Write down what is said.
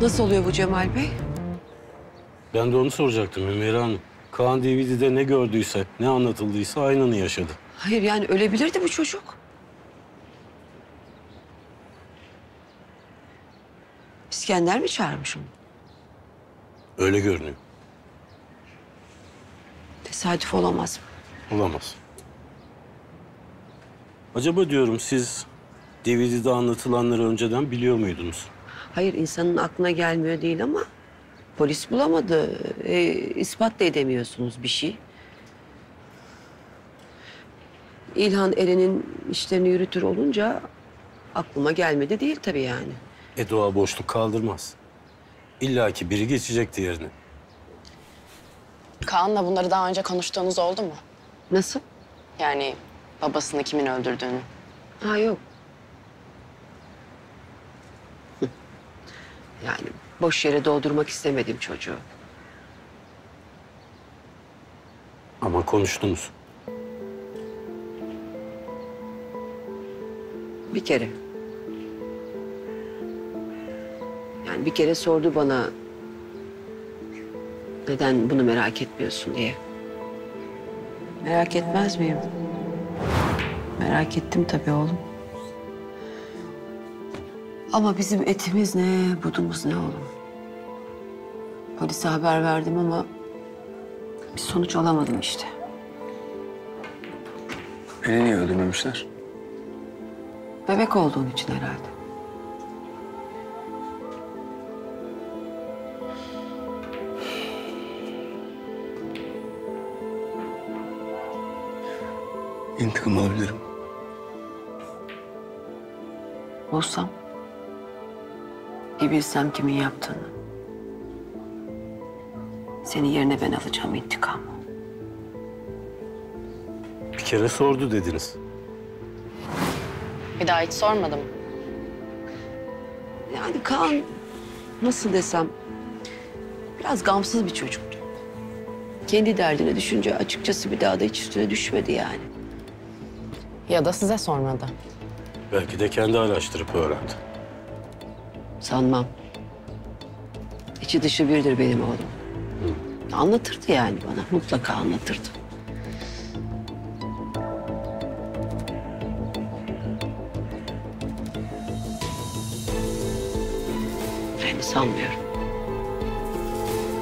Nasıl oluyor bu Cemal Bey? Ben de onu soracaktım Ümeyra Hanım. Kaan DVD'de ne gördüyse, ne anlatıldıysa aynını yaşadı. Hayır yani ölebilirdi bu çocuk. İskender mi çağırmış onu? Öyle görünüyor. Tesadüf olamaz mı? Olamaz. Acaba diyorum siz DVD'de anlatılanları önceden biliyor muydunuz? Hayır insanın aklına gelmiyor değil ama polis bulamadı. İspat da edemiyorsunuz bir şey. İlhan Eren'in işlerini yürütür olunca aklıma gelmedi değil tabii yani. Doğa boşluk kaldırmaz. İlla ki biri geçecekti yerine. Kaan'la bunları daha önce konuştuğunuz oldu mu? Nasıl? Yani babasını kimin öldürdüğünü. Ha yok. Yani boş yere doldurmak istemedim çocuğu. Ama konuştunuz. Bir kere. Yani bir kere sordu bana neden bunu merak etmiyorsun diye. Merak etmez miyim? Merak ettim tabii oğlum. Ama bizim etimiz ne, budumuz ne oğlum? Polise haber verdim ama bir sonuç alamadım işte. Beni niye öldürmemişler? Bebek olduğun için herhalde. İntikam alabilirim. Olsam, bir bilsem kimin yaptığını. Senin yerine ben alacağım intikamı. Bir kere sordu dediniz. Bir daha hiç sormadım. Yani Kaan, nasıl desem, biraz gamsız bir çocuktu. Kendi derdine düşünce açıkçası bir daha da hiç üstüne düşmedi yani. Ya da size sormadı. Belki de kendi araştırıp öğrendi. Sanmam. İçi dışı birdir benim oğlum. Anlatırdı yani bana, mutlaka anlatırdı. Yani sanmıyorum.